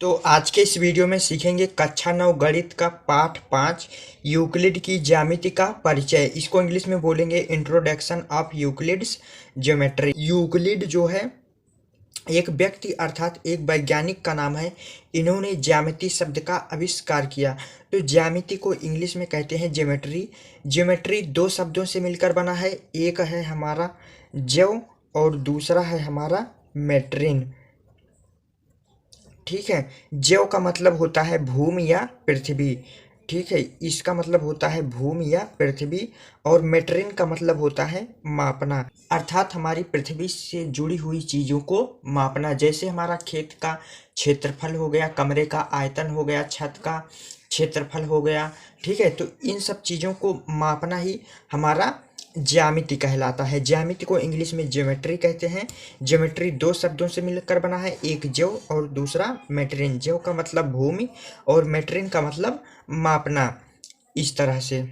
तो आज के इस वीडियो में सीखेंगे कक्षा 9 गणित का पाठ 5 यूक्लिड की ज्यामिति का परिचय। इसको इंग्लिश में बोलेंगे introduction of Euclid's geometry. Euclid जो है एक व्यक्ति अर्थात एक वैज्ञानिक का नाम है। इन्होंने ज्यामिति शब्द का आविष्कार किया। तो ज्यामिति को इंग्लिश में कहते हैं ज्योमेट्री। ज्योमेट्री दो शब्दों से मिलकर बना है, एक है हमारा ज्यो और दूसरा है हमारा मेट्रिन। ठीक है, ज्यो का मतलब होता है भूमि या पृथ्वी। ठीक है, इसका मतलब होता है भूमि या पृथ्वी। और मेट्रिन का मतलब होता है मापना, अर्थात हमारी पृथ्वी से जुड़ी हुई चीज़ों को मापना। जैसे हमारा खेत का क्षेत्रफल हो गया, कमरे का आयतन हो गया, छत का क्षेत्रफल हो गया। ठीक है, तो इन सब चीज़ों को मापना ही हमारा ज्यामिति कहलाता है। ज्यामिति को इंग्लिश में ज्योमेट्री कहते हैं। ज्योमेट्री दो शब्दों से मिलकर बना है, एक ज्यो और दूसरा मेट्रिन। ज्यो का मतलब भूमि और मेट्रिन का मतलब मापना। इस तरह से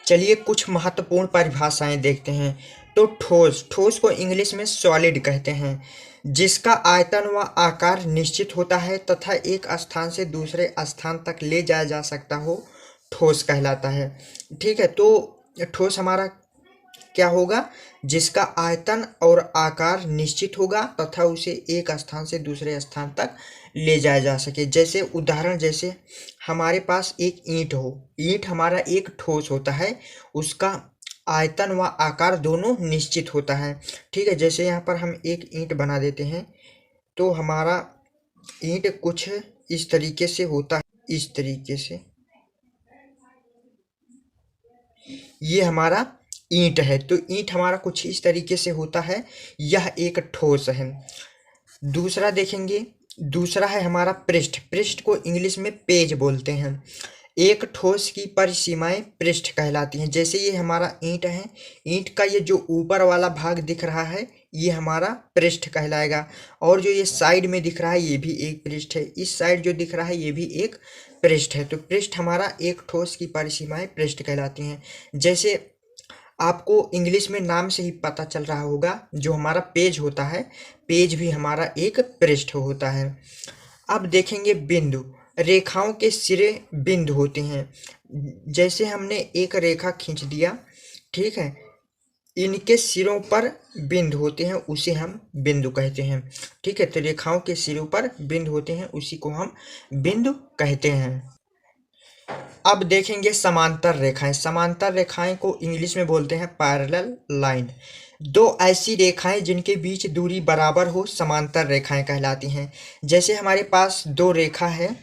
चलिए कुछ महत्वपूर्ण परिभाषाएं देखते हैं। तो ठोस, ठोस को इंग्लिश में सॉलिड कहते हैं, जिसका आयतन व आकार निश्चित होता है तथा एक स्थान से दूसरे स्थान तक ले जाया जा सकता हो, ठोस कहलाता है। ठीक है, तो ठोस हमारा क्या होगा, जिसका आयतन और आकार निश्चित होगा तथा उसे एक स्थान से दूसरे स्थान तक ले जाया जा सके। जैसे उदाहरण, जैसे हमारे पास एक ईंट हो, ईंट हमारा एक ठोस होता है, उसका आयतन व आकार दोनों निश्चित होता है। ठीक है, जैसे यहाँ पर हम एक ईंट बना देते हैं तो हमारा ईंट कुछ इस तरीके से होता है, इस तरीके से ये हमारा ईंट है। तो ईंट हमारा कुछ इस तरीके से होता है, यह एक ठोस है। दूसरा देखेंगे, दूसरा है हमारा पृष्ठ। पृष्ठ को इंग्लिश में पेज बोलते हैं। एक ठोस की परिसीमाएं पृष्ठ कहलाती हैं। जैसे ये हमारा ईंट है, ईंट का ये जो ऊपर वाला भाग दिख रहा है ये हमारा पृष्ठ कहलाएगा, और जो ये साइड में दिख रहा है ये भी एक पृष्ठ है, इस साइड जो दिख रहा है ये भी एक पृष्ठ है। तो पृष्ठ हमारा एक ठोस की परिसीमाएं पृष्ठ कहलाती हैं। जैसे आपको इंग्लिश में नाम से ही पता चल रहा होगा, जो हमारा पेज होता है, पेज भी हमारा एक पृष्ठ होता है। अब देखेंगे बिंदु। रेखाओं के सिरे बिंदु होते हैं। जैसे हमने एक रेखा खींच दिया, ठीक है, इनके सिरों पर बिंदु होते हैं, उसे हम बिंदु कहते हैं। ठीक है, तो रेखाओं के सिरों पर बिंदु होते हैं, उसी को हम बिंदु कहते हैं। अब देखेंगे समांतर रेखाएं। समांतर रेखाएं को इंग्लिश में बोलते हैं पैरेलल लाइन। दो ऐसी रेखाएं जिनके बीच दूरी बराबर हो समांतर रेखाएं कहलाती हैं। जैसे हमारे पास दो रेखा है,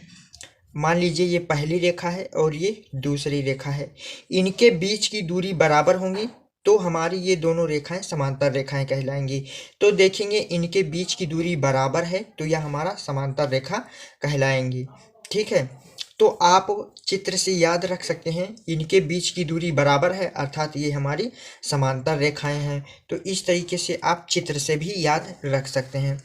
मान लीजिए ये पहली रेखा है और ये दूसरी रेखा है, इनके बीच की दूरी बराबर होंगी तो हमारी ये दोनों रेखाएं समांतर रेखाएं कहलाएंगी। तो देखेंगे इनके बीच की दूरी बराबर है तो यह हमारा समांतर रेखा कहलाएंगी। ठीक है, तो आप चित्र से याद रख सकते हैं, इनके बीच की दूरी बराबर है अर्थात ये हमारी समांतर रेखाएं हैं। तो इस तरीके से आप चित्र से भी याद रख सकते हैं।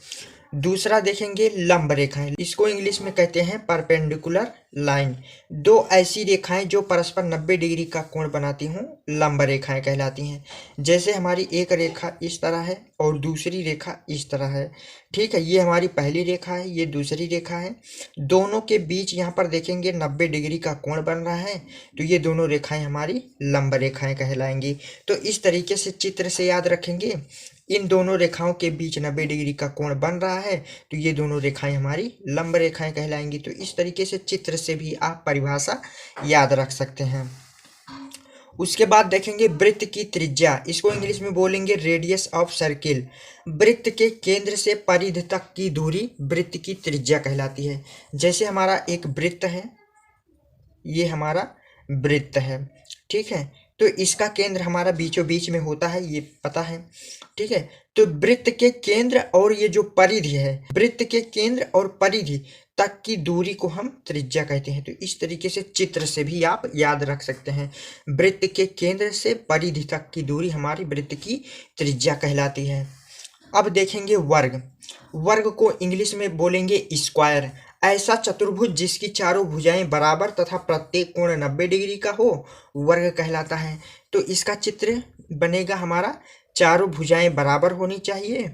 दूसरा देखेंगे लंब रेखाएं। इसको इंग्लिश में कहते हैं परपेंडिकुलर लाइन। दो ऐसी रेखाएं जो परस्पर 90 डिग्री का कोण बनाती हों लंब रेखाएं कहलाती हैं। जैसे हमारी एक रेखा इस तरह है और दूसरी रेखा इस तरह है। ठीक है, ये हमारी पहली रेखा है, ये दूसरी रेखा है, दोनों के बीच यहाँ पर देखेंगे 90 डिग्री का कोण बन रहा है, तो ये दोनों रेखाएं हमारी लंब रेखाएं कहलाएंगी। तो इस तरीके से चित्र से याद रखेंगे, इन दोनों रेखाओं के बीच 90 डिग्री का कोण बन रहा है तो ये दोनों रेखाएं हमारी लंब रेखाएं कहलाएंगी। तो इस तरीके से चित्र से भी आप परिभाषा याद रख सकते हैं। उसके बाद देखेंगे वृत्त की त्रिज्या। इसको इंग्लिश में बोलेंगे रेडियस ऑफ सर्किल। वृत्त के केंद्र से परिधि तक की दूरी वृत्त की त्रिज्या कहलाती है। जैसे हमारा एक वृत्त है, ये हमारा वृत्त है, ठीक है, तो इसका केंद्र हमारा बीचों बीच में होता है, ये पता है। ठीक है, तो वृत्त के केंद्र और ये जो परिधि है, वृत्त के केंद्र और परिधि तक की दूरी को हम त्रिज्या कहते हैं। तो इस तरीके से चित्र से भी आप याद रख सकते हैं, वृत्त के केंद्र से परिधि तक की दूरी हमारी वृत्त की त्रिज्या कहलाती है। अब देखेंगे वर्ग। वर्ग को इंग्लिश में बोलेंगे स्क्वायर। ऐसा चतुर्भुज जिसकी चारों भुजाएं बराबर तथा प्रत्येक कोण 90 डिग्री का हो वर्ग कहलाता है। तो इसका चित्र बनेगा हमारा, चारों भुजाएं बराबर होनी चाहिए,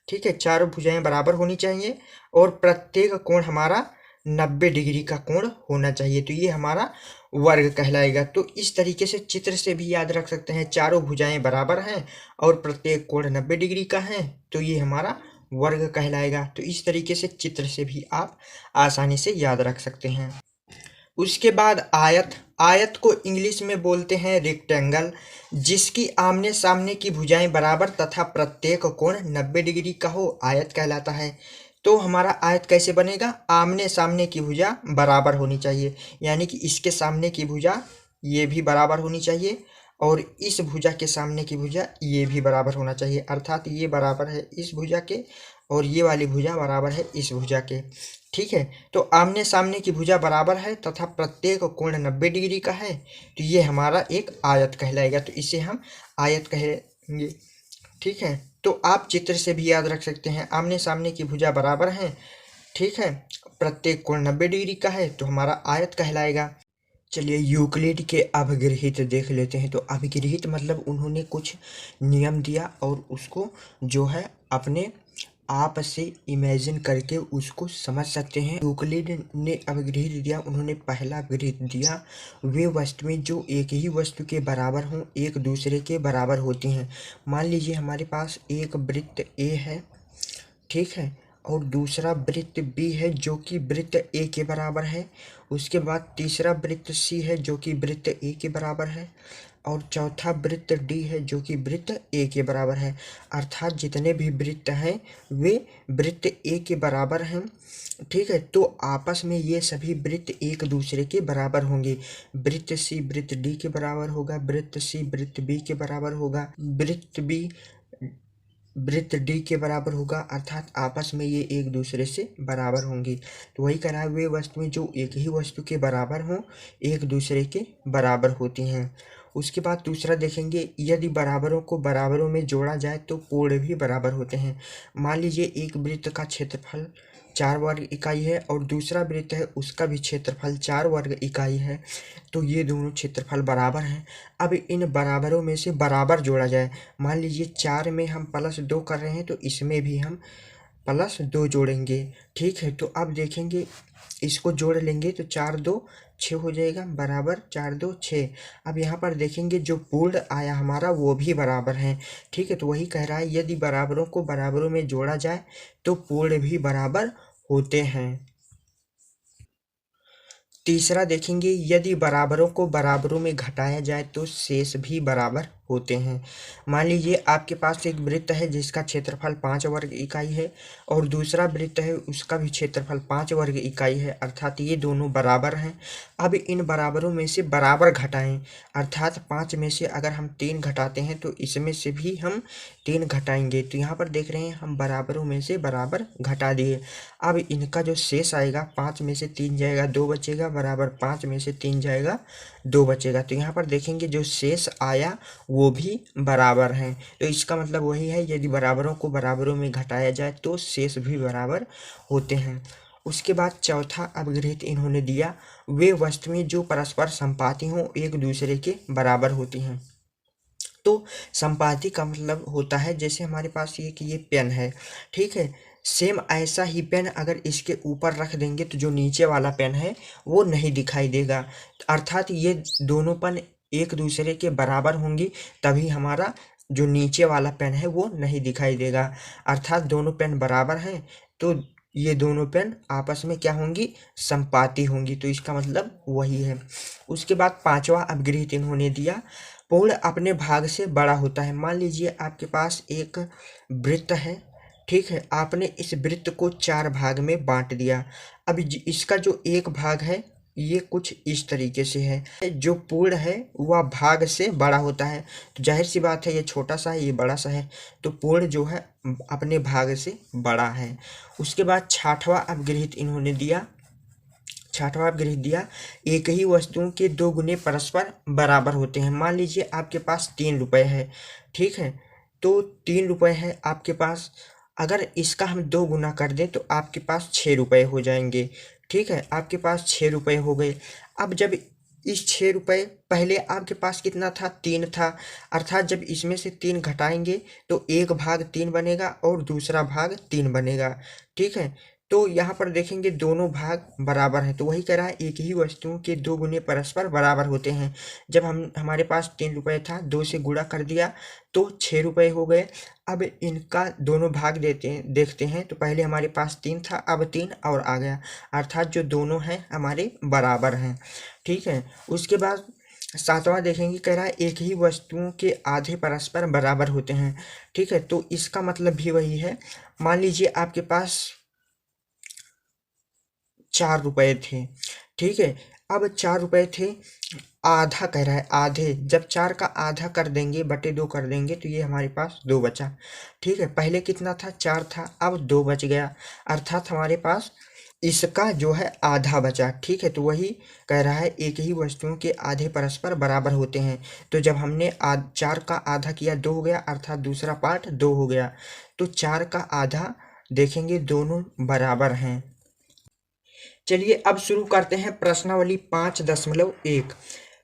ठीक है, चारों भुजाएं बराबर होनी चाहिए और प्रत्येक कोण हमारा 90 डिग्री का कोण होना चाहिए, तो ये हमारा वर्ग कहलाएगा। तो इस तरीके से चित्र से भी याद रख सकते हैं, चारों भुजाएं बराबर हैं और प्रत्येक कोण 90 डिग्री का है, तो ये हमारा वर्ग कहलाएगा। तो इस तरीके से चित्र से भी आप आसानी से याद रख सकते हैं। उसके बाद आयत, आयत को इंग्लिश में बोलते हैं रेक्टेंगल, जिसकी आमने सामने की भुजाएं बराबर तथा प्रत्येक कोण 90 डिग्री का हो, आयत कहलाता है। तो हमारा आयत कैसे बनेगा, आमने सामने की भुजा बराबर होनी चाहिए, यानी कि इसके सामने की भुजा ये भी बराबर होनी चाहिए और इस भुजा के सामने की भुजा ये भी बराबर होना चाहिए, अर्थात ये बराबर है इस भुजा के और ये वाली भुजा बराबर है इस भुजा के। ठीक है, तो आमने सामने की भुजा बराबर है तथा प्रत्येक कोण 90 डिग्री का है, तो ये हमारा एक आयत कहलाएगा, तो इसे हम आयत कहेंगे। ठीक है, तो आप चित्र से भी याद रख सकते हैं, आमने सामने की भुजा बराबर हैं, ठीक है, प्रत्येक कोण 90 डिग्री का है, तो हमारा आयत कहलाएगा। चलिए यूक्लिड के अवगृहित देख लेते हैं। तो अवगृहित मतलब उन्होंने कुछ नियम दिया और उसको जो है अपने आप से इमेजिन करके उसको समझ सकते हैं। यूक्लिड ने अवगृहित दिया, उन्होंने पहला अवगृहित दिया, वे वस्तुएं जो एक ही वस्तु के बराबर हों एक दूसरे के बराबर होती हैं। मान लीजिए हमारे पास एक वृत्त ए है, ठीक है, और दूसरा वृत्त बी है जो कि वृत्त ए के बराबर है। उसके बाद तीसरा वृत्त सी है जो कि वृत्त ए के बराबर है और चौथा वृत्त डी है जो कि वृत्त ए के बराबर है। अर्थात जितने भी वृत्त हैं वे वृत्त ए के बराबर हैं। ठीक है, तो आपस में ये सभी वृत्त एक दूसरे के बराबर होंगे। वृत्त सी वृत्त डी के बराबर होगा, वृत्त सी वृत्त बी के बराबर होगा, वृत्त बी वृत्त डी के बराबर होगा, अर्थात आपस में ये एक दूसरे से बराबर होंगी। तो वही करा, वे वस्तुएं जो एक ही वस्तु के बराबर हों एक दूसरे के बराबर होती हैं। उसके बाद दूसरा देखेंगे, यदि बराबरों को बराबरों में जोड़ा जाए तो कोण भी बराबर होते हैं। मान लीजिए एक वृत्त का क्षेत्रफल 4 वर्ग इकाई है और दूसरा वृत्त है उसका भी क्षेत्रफल 4 वर्ग इकाई है, तो ये दोनों क्षेत्रफल बराबर हैं। अब इन बराबरों में से बराबर जोड़ा जाए, मान लीजिए 4 में हम +2 कर रहे हैं तो इसमें भी हम +2 जोड़ेंगे। ठीक है, तो अब देखेंगे इसको जोड़ लेंगे तो 4 2 6 हो जाएगा, बराबर 4 2 6। अब यहाँ पर देखेंगे जो पूर्ण आया हमारा वो भी बराबर है। ठीक है, तो वही कह रहा है, यदि बराबरों को बराबरों में जोड़ा जाए तो पूर्ण भी बराबर होते हैं। तीसरा देखेंगे, यदि बराबरों को बराबरों में घटाया जाए तो शेष भी बराबर होते हैं। मान लीजिए आपके पास एक वृत्त है जिसका क्षेत्रफल 5 वर्ग इकाई है और दूसरा वृत्त है उसका भी क्षेत्रफल 5 वर्ग इकाई है, अर्थात ये दोनों बराबर हैं। अब इन बराबरों में से बराबर घटाएं, अर्थात 5 में से अगर हम 3 घटाते हैं तो इसमें से भी हम 3 घटाएंगे। तो यहाँ पर देख रहे हैं हम बराबरों में से बराबर घटा दिए। अब इनका जो शेष आएगा, 5 में से 3 जाएगा 2 बचेगा, बराबर 5 में से 3 जाएगा 2 बचेगा। तो यहाँ पर देखेंगे जो शेष आया वो भी बराबर हैं। तो इसका मतलब वही है, यदि बराबरों को बराबरों में घटाया जाए तो शेष भी बराबर होते हैं। उसके बाद चौथा अवगृहित इन्होंने दिया, वे वस्तुएं जो परस्पर संपाती हों एक दूसरे के बराबर होती हैं। तो संपाती का मतलब होता है, जैसे हमारे पास ये पेन है, ठीक है, सेम ऐसा ही पेन अगर इसके ऊपर रख देंगे तो जो नीचे वाला पेन है वो नहीं दिखाई देगा, अर्थात ये दोनों पेन एक दूसरे के बराबर होंगी, तभी हमारा जो नीचे वाला पेन है वो नहीं दिखाई देगा। अर्थात दोनों पेन बराबर हैं तो ये दोनों पेन आपस में क्या होंगी, संपाती होंगी, तो इसका मतलब वही है। उसके बाद पांचवा अपगृहित इन्होंने दिया, पूर्ण अपने भाग से बड़ा होता है। मान लीजिए आपके पास एक वृत्त है, ठीक है, आपने इस वृत्त को 4 भाग में बांट दिया। अब इसका जो एक भाग है ये कुछ इस तरीके से है, जो पूर्ण है वह भाग से बड़ा होता है, तो जाहिर सी बात है ये छोटा सा है ये बड़ा सा है, तो पूर्ण जो है अपने भाग से बड़ा है। उसके बाद छठवां अपगृहित इन्होंने दिया, छठवां अपगृहित दिया, एक ही वस्तुओं के 2 गुने परस्पर बराबर होते हैं। मान लीजिए आपके पास 3 रुपये है, ठीक है, तो 3 रुपये है आपके पास, अगर इसका हम 2 गुना कर दें तो आपके पास 6 रुपये हो जाएंगे। ठीक है, आपके पास 6 रुपये हो गए। अब जब इस 6 रुपये पहले आपके पास कितना था, 3 था, अर्थात जब इसमें से 3 घटाएंगे तो 1/3 बनेगा और दूसरा भाग 3 बनेगा। ठीक है, तो यहाँ पर देखेंगे दोनों भाग बराबर हैं, तो वही कह रहा है एक ही वस्तुओं के 2 गुने परस्पर बराबर होते हैं। जब हमारे पास 3 रुपये था, 2 से गुणा कर दिया तो 6 रुपये हो गए। अब इनका दोनों भाग देखते हैं, तो पहले हमारे पास 3 था, अब 3 और आ गया, अर्थात जो दोनों हैं हमारे बराबर हैं। ठीक है, उसके बाद 7वां देखेंगे, कह रहा है एक ही वस्तुओं के आधे परस्पर बराबर होते हैं। ठीक है, तो इसका मतलब भी वही है। मान लीजिए आपके पास 4 रुपये थे। ठीक है, अब 4 रुपये थे, आधा कह रहा है, आधे, जब 4 का आधा कर देंगे, बटे 2 कर देंगे तो ये हमारे पास 2 बचा। ठीक है, पहले कितना था, 4 था, अब 2 बच गया, अर्थात हमारे पास इसका जो है आधा बचा। ठीक है, तो वही कह रहा है एक ही वस्तुओं के आधे परस्पर बराबर होते हैं। तो जब हमने 4 का आधा किया 2 हो गया, अर्थात दूसरा पार्ट 2 हो गया। तो 4 का आधा देखेंगे दोनों बराबर हैं। चलिए अब शुरू करते हैं प्रश्नावली 5.1।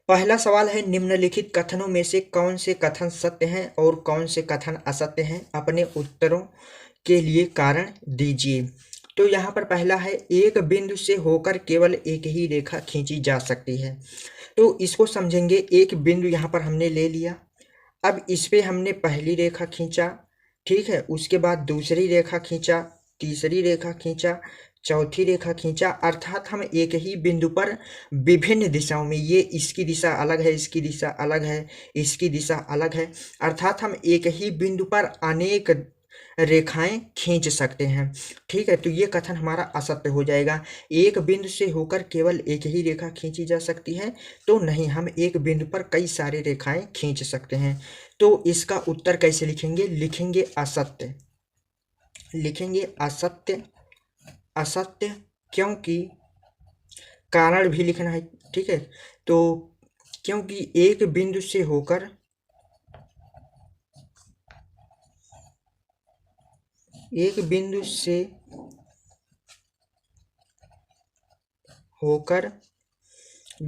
पहला सवाल है, निम्नलिखित कथनों में से कौन से कथन सत्य हैं और कौन से कथन असत्य हैं, अपने उत्तरों के लिए कारण दीजिए। तो यहाँ पर पहला है, एक बिंदु से होकर केवल एक ही रेखा खींची जा सकती है। तो इसको समझेंगे, एक बिंदु यहाँ पर हमने ले लिया, अब इस पे हमने पहली रेखा खींचा, ठीक है, उसके बाद दूसरी रेखा खींचा, तीसरी रेखा खींचा, चौथी रेखा खींचा, अर्थात हम एक ही बिंदु पर विभिन्न दिशाओं में, ये इसकी दिशा अलग है, इसकी दिशा अलग है, इसकी दिशा अलग है, अर्थात हम एक ही बिंदु पर अनेक रेखाएं खींच सकते हैं। ठीक है, तो ये कथन हमारा असत्य हो जाएगा। एक बिंदु से होकर केवल एक ही रेखा खींची जा सकती है, तो नहीं, हम एक बिंदु पर कई सारी रेखाएं खींच सकते हैं। तो इसका उत्तर कैसे लिखेंगे, लिखेंगे असत्य, लिखेंगे असत्य, असत्य, क्योंकि कारण भी लिखना है। ठीक है, तो क्योंकि एक बिंदु से होकर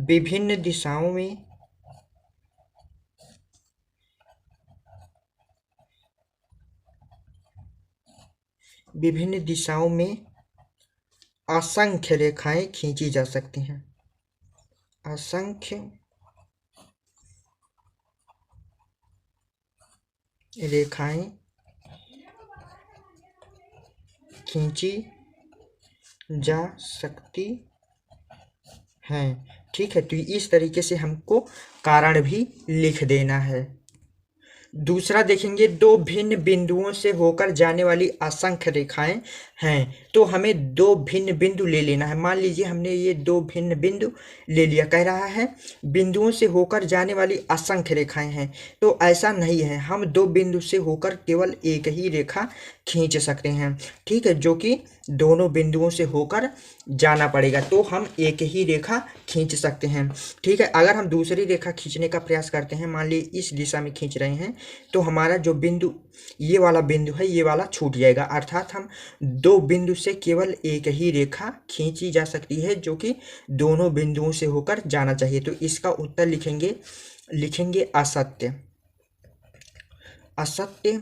विभिन्न दिशाओं में असंख्य रेखाएं खींची जा सकती हैं, असंख्य रेखाएं खींची जा सकती हैं। ठीक है, तो इस तरीके से हमको कारण भी लिख देना है। दूसरा देखेंगे, दो भिन्न बिंदुओं से होकर जाने वाली असंख्य रेखाएं हैं। तो हमें दो भिन्न बिंदु ले लेना है। मान लीजिए हमने ये दो भिन्न बिंदु ले लिया, कह रहा है बिंदुओं से होकर जाने वाली असंख्य रेखाएं हैं। तो ऐसा नहीं है, हम दो बिंदु से होकर केवल एक ही रेखा खींच सकते हैं। ठीक है, जो कि दोनों बिंदुओं से होकर जाना पड़ेगा, तो हम एक ही रेखा खींच सकते हैं। ठीक है, अगर हम दूसरी रेखा खींचने का प्रयास करते हैं, मान लीजिए इस दिशा में खींच रहे हैं, तो हमारा जो बिंदु, ये वाला बिंदु है, ये वाला छूट जाएगा, अर्थात हम दो बिंदु से केवल एक ही रेखा खींची जा सकती है, जो कि दोनों बिंदुओं से होकर जाना चाहिए। तो इसका उत्तर लिखेंगे असत्य, असत्य,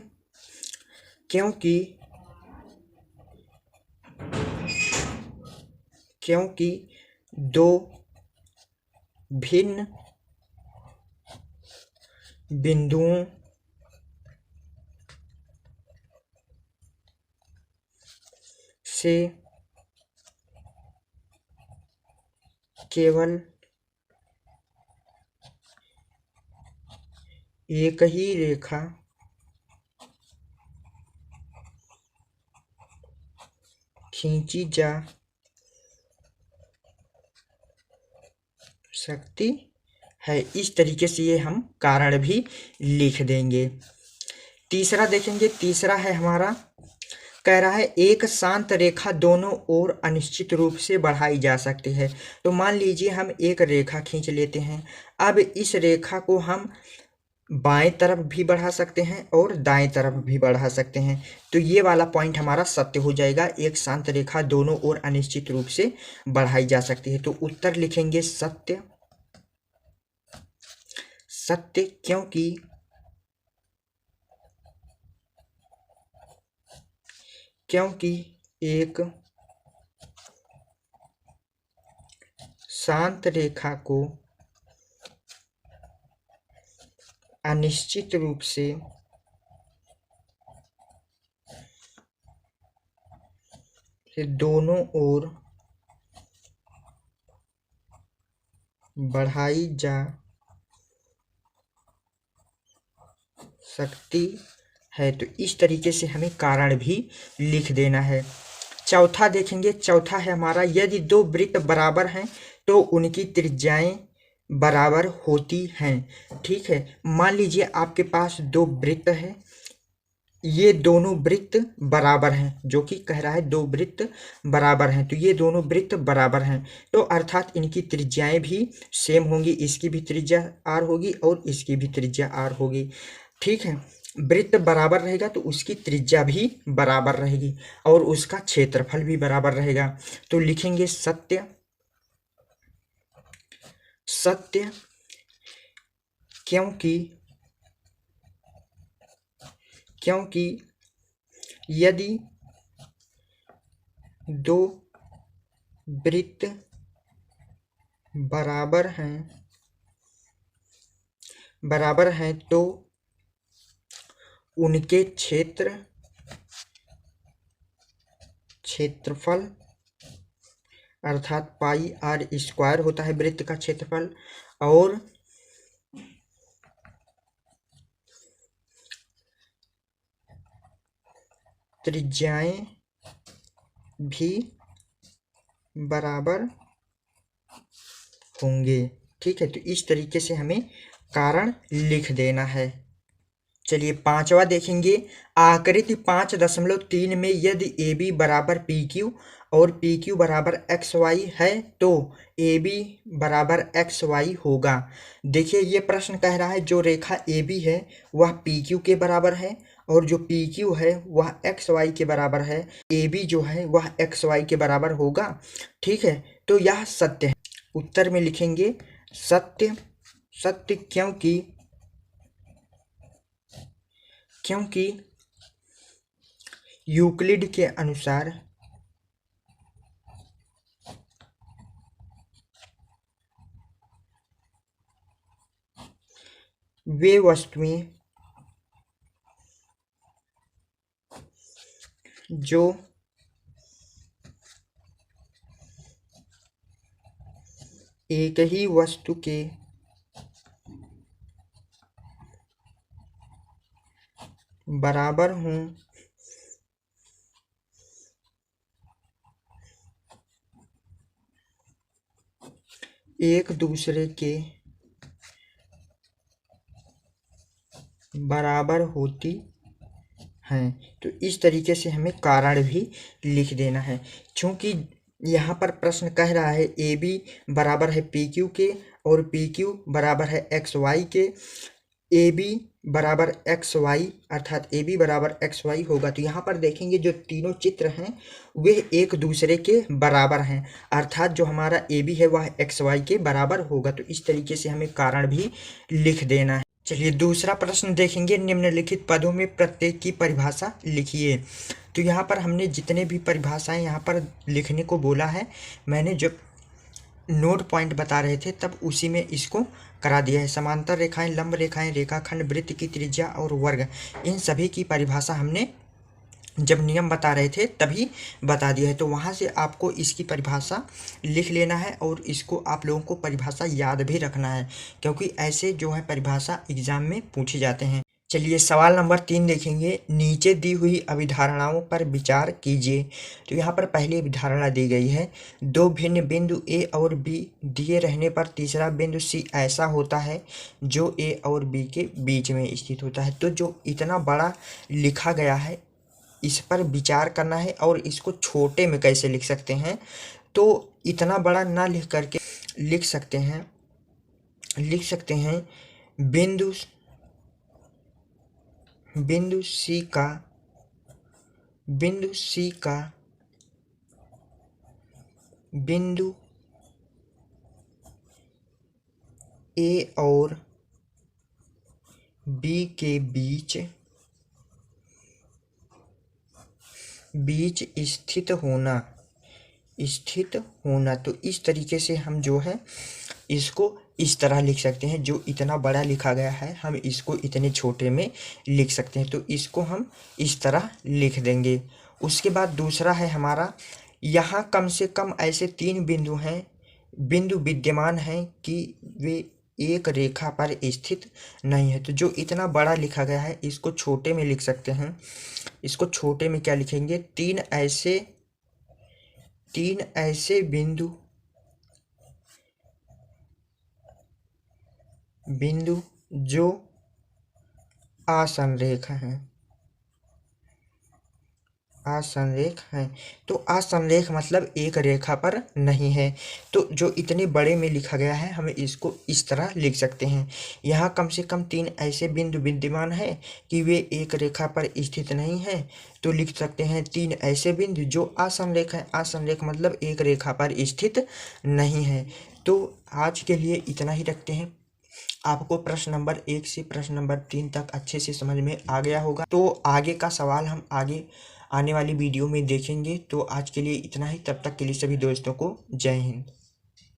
क्योंकि दो भिन्न बिंदुओं से केवल एक ही रेखा खींची जा सकती है। इस तरीके से ये हम कारण भी लिख देंगे। तीसरा देखेंगे, तीसरा है हमारा, कह रहा है एक शांत रेखा दोनों ओर अनिश्चित रूप से बढ़ाई जा सकती है। तो मान लीजिए हम एक रेखा खींच लेते हैं, अब इस रेखा को हम बाएं तरफ भी बढ़ा सकते हैं और दाएं तरफ भी बढ़ा सकते हैं। तो ये वाला पॉइंट हमारा सत्य हो जाएगा, एक शांत रेखा दोनों ओर अनिश्चित रूप से बढ़ाई जा सकती है। तो उत्तर लिखेंगे सत्य, सत्य क्योंकि एक शांत रेखा को अनिश्चित रूप से दोनों ओर बढ़ाई जा सकती है। तो इस तरीके से हमें कारण भी लिख देना है। चौथा देखेंगे, चौथा है हमारा, यदि दो वृत्त बराबर हैं तो उनकी त्रिज्याएं बराबर होती हैं। ठीक है, मान लीजिए आपके पास दो वृत्त है, ये दोनों वृत्त बराबर हैं, जो कि कह रहा है दो वृत्त बराबर हैं, तो ये दोनों वृत्त बराबर हैं, तो अर्थात इनकी त्रिज्याएं भी सेम होंगी, इसकी भी त्रिज्या r होगी और इसकी भी त्रिज्या r होगी। ठीक है, वृत्त बराबर रहेगा तो उसकी त्रिज्या भी बराबर रहेगी और उसका क्षेत्रफल भी बराबर रहेगा। तो लिखेंगे सत्य क्योंकि यदि दो वृत्त बराबर हैं तो उनके क्षेत्रफल अर्थात पाई r स्क्वायर होता है वृत्त का क्षेत्रफल, और त्रिज्याएं भी बराबर होंगे। ठीक है, तो इस तरीके से हमें कारण लिख देना है। चलिए पांचवा देखेंगे, आकृति 5.3 में यदि ए बी बराबर पी क्यू और पी क्यू बराबर एक्स वाई है तो ए बी बराबर एक्स वाई होगा। देखिए ये प्रश्न कह रहा है जो रेखा ए बी है वह पी क्यू के बराबर है और जो पी क्यू है वह एक्स वाई के बराबर है, ए बी जो है वह एक्स वाई के बराबर होगा। ठीक है, तो यह सत्य है। उत्तर में लिखेंगे सत्य क्योंकि यूक्लिड के अनुसार वे वस्तुएं जो एक ही वस्तु के बराबर हों एक दूसरे के बराबर होती हैं। तो इस तरीके से हमें कारण भी लिख देना है। क्योंकि यहाँ पर प्रश्न कह रहा है ए बी बराबर है पी क्यू के और पी क्यू बराबर है एक्स वाई के, ए बी बराबर एक्स वाई अर्थात ए बी बराबर एक्स वाई होगा। तो यहाँ पर देखेंगे जो तीनों चित्र हैं वे एक दूसरे के बराबर हैं, अर्थात जो हमारा ए बी है वह एक्स वाई के बराबर होगा। तो इस तरीके से हमें कारण भी लिख देना है। चलिए दूसरा प्रश्न देखेंगे, निम्नलिखित पदों में प्रत्येक की परिभाषा लिखिए। तो यहाँ पर हमने जितने भी परिभाषाएं यहाँ पर लिखने को बोला है, मैंने जब नोट पॉइंट बता रहे थे तब उसी में इसको करा दिया है। समांतर रेखाएं, लंब रेखाएं, रेखाखंड, वृत्त की त्रिज्या और वर्ग, इन सभी की परिभाषा हमने जब नियम बता रहे थे तभी बता दिया है। तो वहाँ से आपको इसकी परिभाषा लिख लेना है और इसको आप लोगों को परिभाषा याद भी रखना है, क्योंकि ऐसे जो है परिभाषा एग्जाम में पूछे जाते हैं। चलिए सवाल नंबर 3 देखेंगे, नीचे दी हुई अभिधारणाओं पर विचार कीजिए। तो यहाँ पर पहली अभिधारणा दी गई है, दो भिन्न बिंदु ए और बी दिए रहने पर तीसरा बिंदु सी ऐसा होता है जो ए और बी के बीच में स्थित होता है। तो जो इतना बड़ा लिखा गया है इस पर विचार करना है और इसको छोटे में कैसे लिख सकते हैं। तो इतना बड़ा ना लिख करके लिख सकते हैं बिंदु सी का बिंदु ए और बी के बीच स्थित होना। तो इस तरीके से हम जो है इसको इस तरह लिख सकते हैं। जो इतना बड़ा लिखा गया है हम इसको इतने छोटे में लिख सकते हैं। तो इसको हम इस तरह लिख देंगे। उसके बाद दूसरा है हमारा, यहाँ कम से कम ऐसे 3 बिंदु विद्यमान हैं कि वे एक रेखा पर स्थित नहीं है। तो जो इतना बड़ा लिखा गया है इसको छोटे में लिख सकते हैं। इसको छोटे में क्या लिखेंगे, तीन ऐसे बिंदु जो असंरेख हैं। तो असंरेख मतलब एक रेखा पर नहीं है। तो जो इतने बड़े में लिखा गया है हमें इसको इस तरह लिख सकते हैं। यहाँ कम से कम 3 ऐसे बिंदु विद्यमान है कि वे एक रेखा पर स्थित नहीं है। तो लिख सकते हैं 3 ऐसे बिंदु जो असंरेख है। असंरेख मतलब एक रेखा पर स्थित नहीं है। तो आज के लिए इतना ही रखते हैं। आपको प्रश्न नंबर 1 से प्रश्न नंबर 3 तक अच्छे से समझ में आ गया होगा। तो आगे का सवाल हम आगे आने वाली वीडियो में देखेंगे। तो आज के लिए इतना ही। तब तक के लिए सभी दोस्तों को जय हिंद।